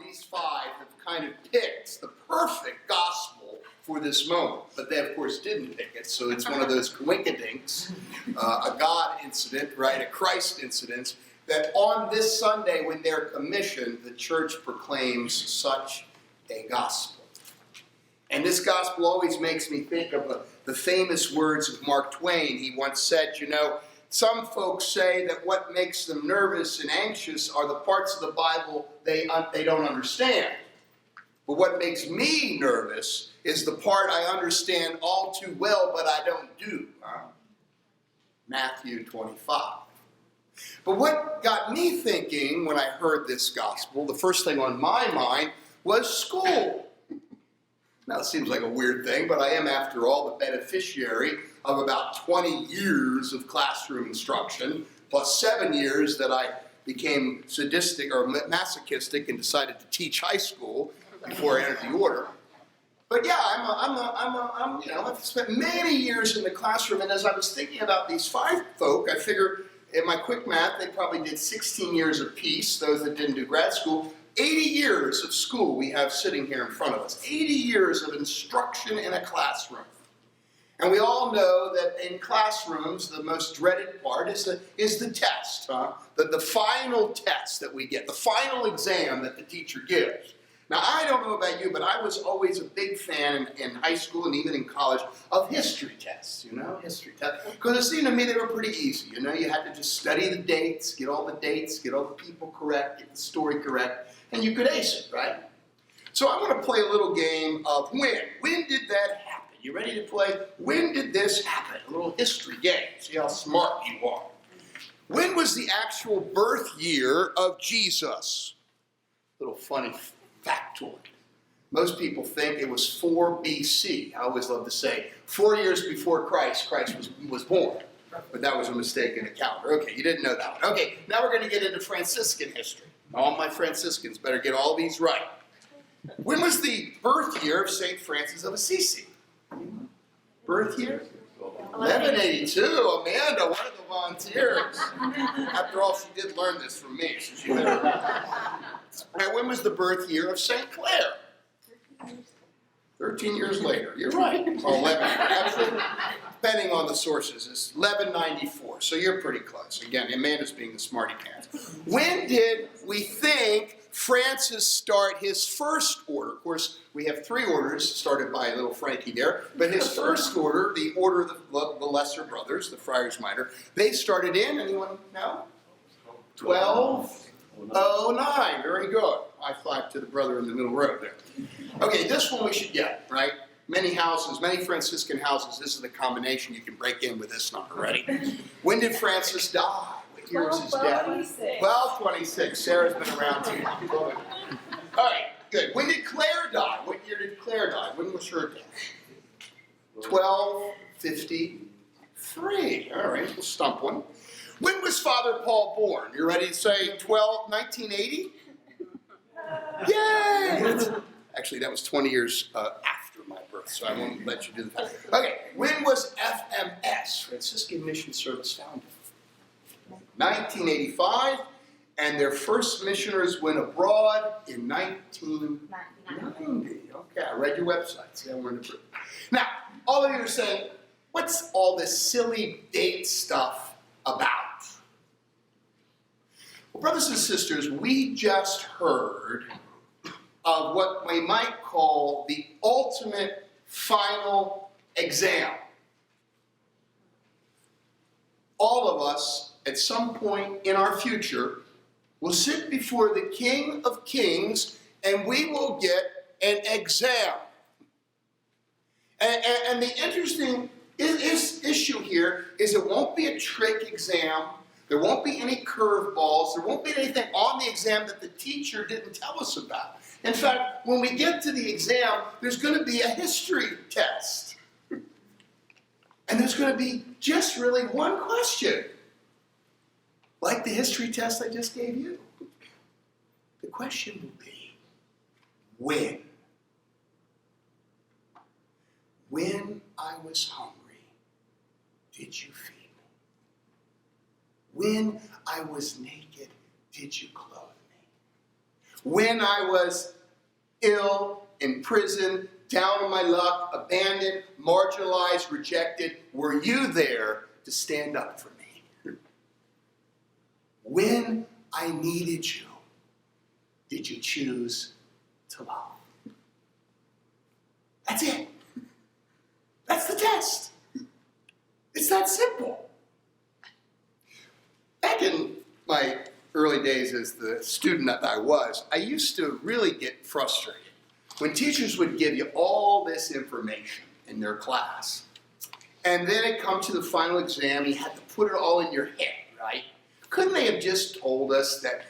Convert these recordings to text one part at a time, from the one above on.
these five have kind of picked the perfect gospel for this moment. But they, of course, didn't pick it, so it's one of those coinkydinks, a God incident, right, a Christ incident, that on this Sunday when they're commissioned, the church proclaims such a gospel. And this gospel always makes me think of the famous words of Mark Twain. He once said, you know, some folks say that what makes them nervous and anxious are the parts of the Bible they don't understand. But what makes me nervous is the part I understand all too well, but I don't do. Matthew 25. But what got me thinking when I heard this gospel, the first thing on my mind was school. Now, it seems like a weird thing, but I am, after all, the beneficiary of about 20 years of classroom instruction, plus 7 years that I became sadistic or masochistic and decided to teach high school before I entered the order. But yeah, I've spent many years in the classroom, and as I was thinking about these five folk, I figured in my quick math, they probably did 16 years apiece, those that didn't do grad school. 80 years of school we have sitting here in front of us. 80 years of instruction in a classroom. And we all know that in classrooms, the most dreaded part is the test, the final test that we get, the final exam that the teacher gives. Now, I don't know about you, but I was always a big fan in high school and even in college of history tests, history tests. Because it seemed to me they were pretty easy, You had to just study the dates, get all the people correct, get the story correct, and you could ace it, right? So I'm going to play a little game of when. When did that happen? You ready to play? When did this happen? A little history game. See how smart you are. When was the actual birth year of Jesus? Little funny factoid. Most people think it was 4 BC. I always love to say 4 years before Christ was born. But that was a mistake in the calendar. Okay, you didn't know that one. Okay, now we're going to get into Franciscan history. All my Franciscans better get all these right. When was the birth year of St. Francis of Assisi? Birth year? 1182. Amanda, one of the volunteers. After all, she did learn this from me, so she better. Now, when was the birth year of St. Clare? 13 years later. You're right. Or 11. Actually, depending on the sources, it's 1194. So you're pretty close. Again, Amanda's being the smarty pants. When did we think Francis start his first order? Of course, we have 3 orders started by little Frankie there. But his first order, the Order of the Lesser Brothers, the Friars Minor, they started in, anyone know? 1209. Very good. High five to the brother in the middle row there. Okay, this one we should get, right? Many houses, many Franciscan houses, this is the combination you can break in with this number. Ready? When did Francis die? What year is his death? 1226. Sarah's been around too long. All right, good. When did Claire die? What year did Claire die? When was her death? 1253. All right, we'll stump one. When was Father Paul born? You ready to say 1980? Yay! Actually, that was 20 years after my birth, so I won't let you do that. Okay, when was FMS, Franciscan Mission Service, founded? 1985, and their first missioners went abroad in 1990. Okay, I read your website. See, I wanted to prove. Now, all of you are saying, what's all this silly date stuff about? Well, brothers and sisters, we just heard of what we might call the ultimate final exam. All of us, at some point in our future, will sit before the King of Kings and we will get an exam. And the interesting issue here is it won't be a trick exam. There won't be any curveballs. There won't be anything on the exam that the teacher didn't tell us about. In fact, when we get to the exam, there's going to be a history test. And there's going to be just really one question. Like the history test I just gave you. The question will be, when? When I was hungry, did you feed me? When I was naked, did you clothe me? When I was ill, in prison, down on my luck, abandoned, marginalized, rejected, were you there to stand up for me? When I needed you, did you choose to love? That's it. That's the test. It's that simple. Back in my early days as the student that I was, I used to really get frustrated when teachers would give you all this information in their class, and then it come to the final exam, you had to put it all in your head, right? Couldn't they have just told us that,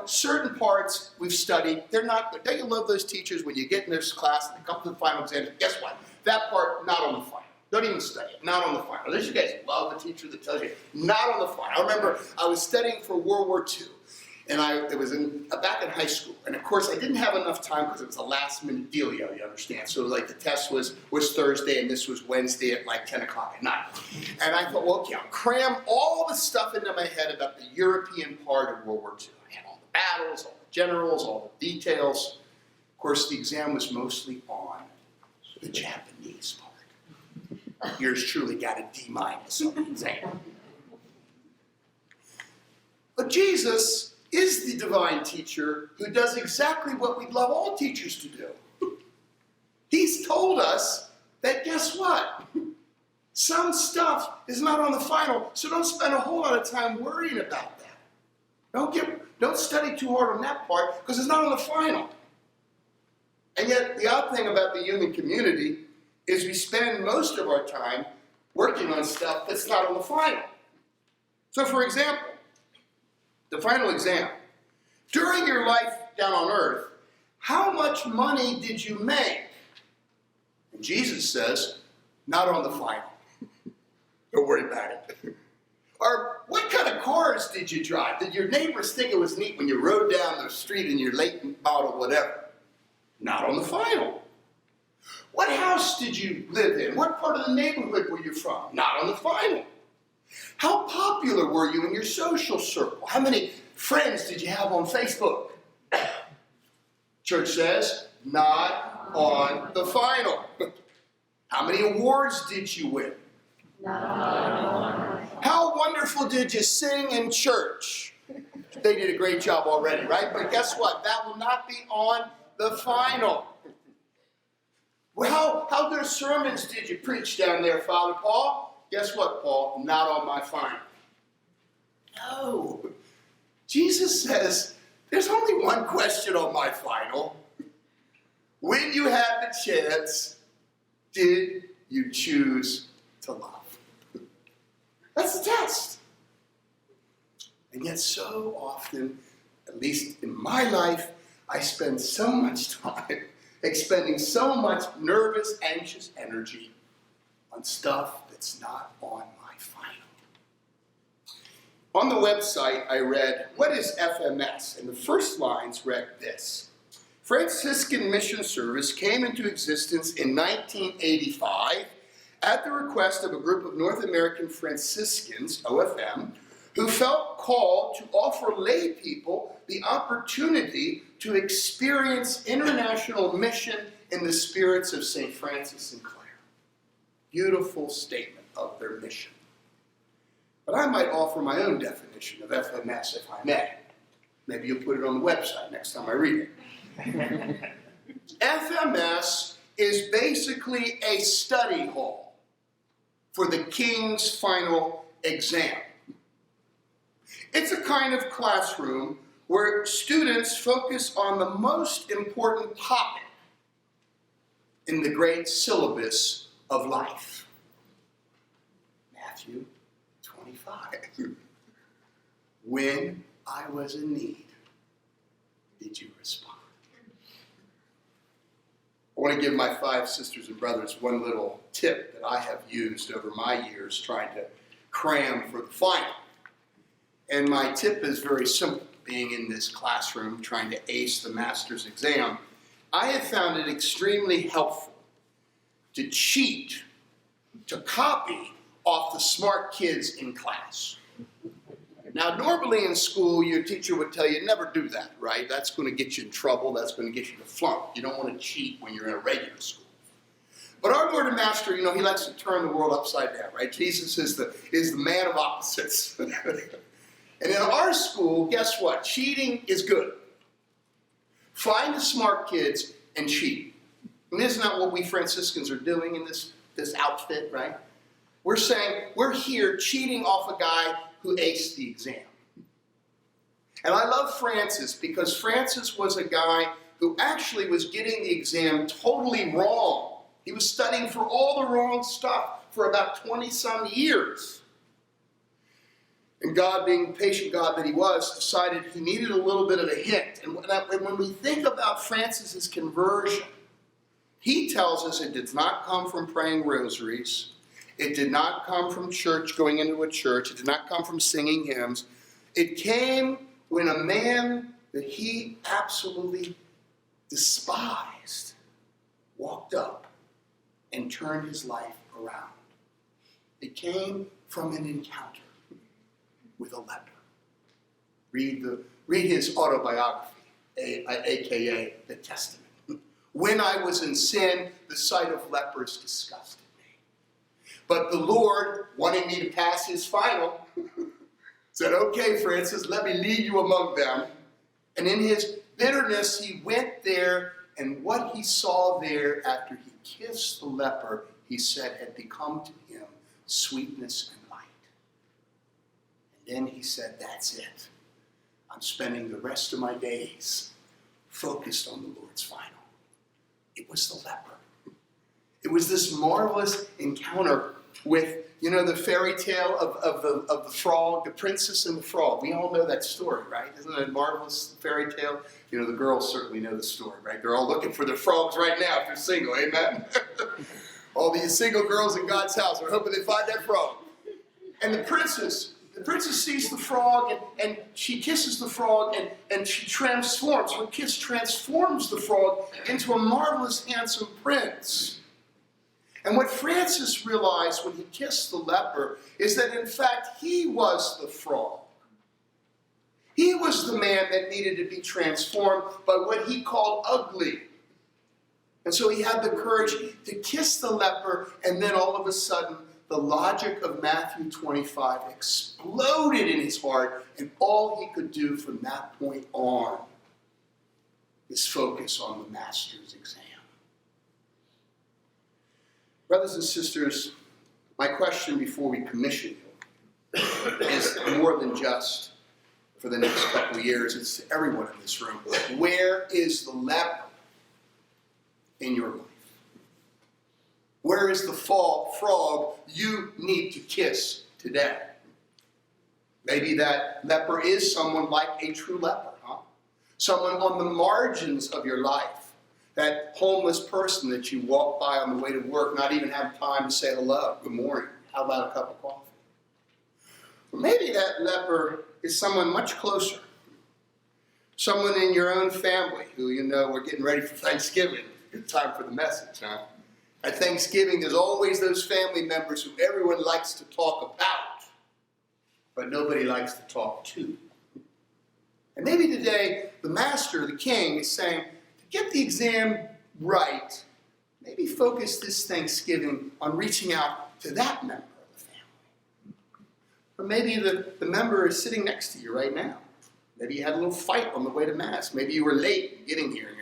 certain parts we've studied, they're not good. Don't you love those teachers when you get in this class and they come to the final exam, guess what? That part, not on the final. Don't even study it, not on the final. Those you guys love the teacher that tells you, not on the final. I remember I was studying for World War II, and it was back in high school. And of course, I didn't have enough time because it was a last minute dealio, you understand? So like the test was Thursday and this was Wednesday at like 10 o'clock at night. And I thought, well, okay, I'll cram all the stuff into my head about the European part of World War II. I had all the battles, all the generals, all the details. Of course, the exam was mostly on the Japanese part. Yours truly got a D- on the exam. But Jesus is the divine teacher who does exactly what we'd love all teachers to do. He's told us that, guess what? Some stuff is not on the final, so don't spend a whole lot of time worrying about that. Don't study too hard on that part because it's not on the final. And yet, the odd thing about the human community is we spend most of our time working on stuff that's not on the final. So, for example, the final exam. During your life down on earth, how much money did you make? And Jesus says, not on the final. Don't worry about it. Or what kind of cars did you drive? Did your neighbors think it was neat when you rode down the street in your late model whatever? Not on the final. What house did you live in? What part of the neighborhood were you from? Not on the final. How popular were you in your social circle? How many friends did you have on Facebook? Church says, not on the final. How many awards did you win? How wonderful did you sing in church? They did a great job already, right? But guess what? That will not be on the final. Well, how good sermons did you preach down there, Father Paul? Guess what, Paul? Not on my final. No. Jesus says, there's only one question on my final. When you had the chance, did you choose to love? That's the test. And yet so often, at least in my life, I spend so much time expending so much nervous, anxious energy on stuff that's not on my final. On the website, I read, what is FMS? And the first lines read this. Franciscan Mission Service came into existence in 1985 at the request of a group of North American Franciscans, OFM, who felt called to offer lay people the opportunity to experience international mission in the spirits of St. Francis and Clare. Beautiful statement of their mission. But I might offer my own definition of FMS, if I may. Maybe you'll put it on the website next time I read it. FMS is basically a study hall for the King's final exam. It's a kind of classroom where students focus on the most important topic in the great syllabus of life. Matthew 25. When I was in need, did you respond? I want to give my 5 sisters and brothers one little tip that I have used over my years trying to cram for the final. And my tip is very simple. Being in this classroom, trying to ace the master's exam, I have found it extremely helpful to cheat, to copy off the smart kids in class. Now, normally in school, your teacher would tell you never do that, right? That's going to get you in trouble. That's going to get you to flunk. You don't want to cheat when you're in a regular school. But our Lord and Master, he likes to turn the world upside down, right? Jesus is the man of opposites. And in our school, guess what? Cheating is good. Find the smart kids and cheat. And isn't that what we Franciscans are doing in this outfit, right? We're saying we're here cheating off a guy who aced the exam. And I love Francis because Francis was a guy who actually was getting the exam totally wrong. He was studying for all the wrong stuff for about 20-some years. And God, being the patient God that he was, decided he needed a little bit of a hint. And when we think about Francis's conversion, he tells us it did not come from praying rosaries. It did not come from church, going into a church. It did not come from singing hymns. It came when a man that he absolutely despised walked up and turned his life around. It came from an encounter with a leper. Read his autobiography, aka the Testament. When I was in sin, the sight of lepers disgusted me. But the Lord, wanting me to pass his final, said, okay, Francis, let me lead you among them. And in his bitterness, he went there, and what he saw there after he kissed the leper, he said, had become to him sweetness and light. And then he said, that's it. I'm spending the rest of my days focused on the Lord's final. It was the leper. It was this marvelous encounter with, the fairy tale of the frog, the princess and the frog. We all know that story, right? Isn't it a marvelous fairy tale? The girls certainly know the story, right? They're all looking for their frogs right now if they're single, amen? All these single girls in God's house are hoping they find that frog. And the princess sees the frog and she kisses the frog and she transforms. Her kiss transforms the frog into a marvelous, handsome prince. And what Francis realized when he kissed the leper is that in fact he was the frog. He was the man that needed to be transformed by what he called ugly. And so he had the courage to kiss the leper, and then all of a sudden, the logic of Matthew 25 exploded in his heart, and all he could do from that point on is focus on the Master's exam. Brothers and sisters, my question before we commission you is more than just for the next couple of years. It's to everyone in this room. Where is the leper in your life? Where is the frog you need to kiss today? Maybe that leper is someone like a true leper, huh? Someone on the margins of your life. That homeless person that you walk by on the way to work, not even have time to say hello, good morning, how about a cup of coffee? Or maybe that leper is someone much closer. Someone in your own family who we're getting ready for Thanksgiving. Good time for the message, huh? At Thanksgiving, there's always those family members who everyone likes to talk about, but nobody likes to talk to. And maybe today, the Master, the King, is saying, to get the exam right, maybe focus this Thanksgiving on reaching out to that member of the family. Or maybe the member is sitting next to you right now. Maybe you had a little fight on the way to Mass. Maybe you were late getting here and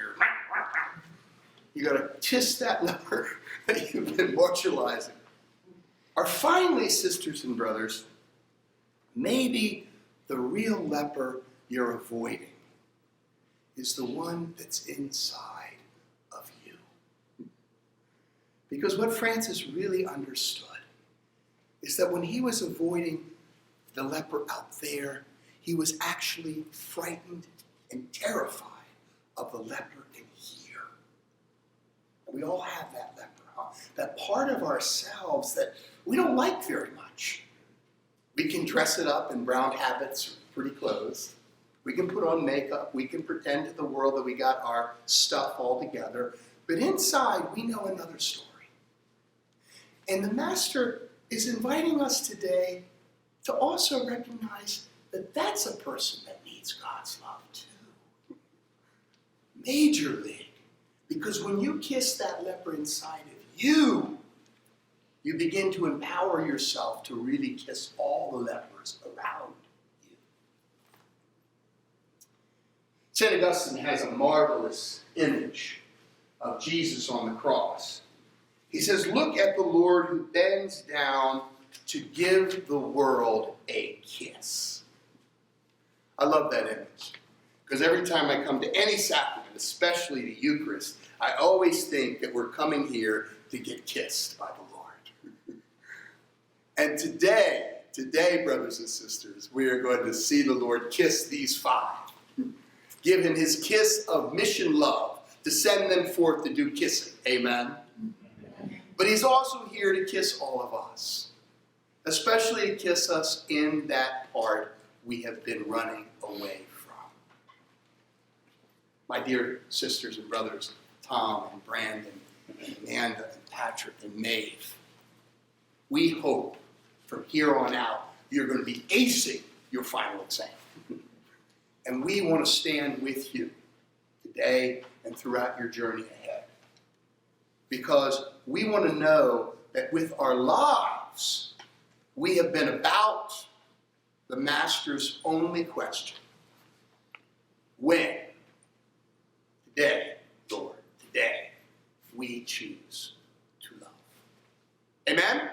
you got to kiss that leper that you've been marginalizing. Or finally, sisters and brothers, maybe the real leper you're avoiding is the one that's inside of you. Because what Francis really understood is that when he was avoiding the leper out there, he was actually frightened and terrified of the leper in here. And we all have that leper, huh? That part of ourselves that we don't like very much. We can dress it up in brown habits or pretty clothes. We can put on makeup. We can pretend to the world that we got our stuff all together. But inside, we know another story. And the Master is inviting us today to also recognize that that's a person that needs God's love too. Major league. Because when you kiss that leper inside of you, you begin to empower yourself to really kiss all the lepers around you. St. Augustine has a marvelous image of Jesus on the cross. He says, look at the Lord who bends down to give the world a kiss. I love that image. Because every time I come to any sacrament, especially the Eucharist, I always think that we're coming here to get kissed by the Lord. And today, brothers and sisters, we are going to see the Lord kiss these five. Give him his kiss of mission love to send them forth to do kissing. Amen? But he's also here to kiss all of us. Especially to kiss us in that part we have been running away from. My dear sisters and brothers, Tom and Brandon and Amanda and Patrick and Maeve, we hope from here on out you're going to be acing your final exam. And we want to stand with you today and throughout your journey ahead. Because we want to know that with our lives, we have been about the Master's only question. When? Today, Lord, today, we choose to love. Amen?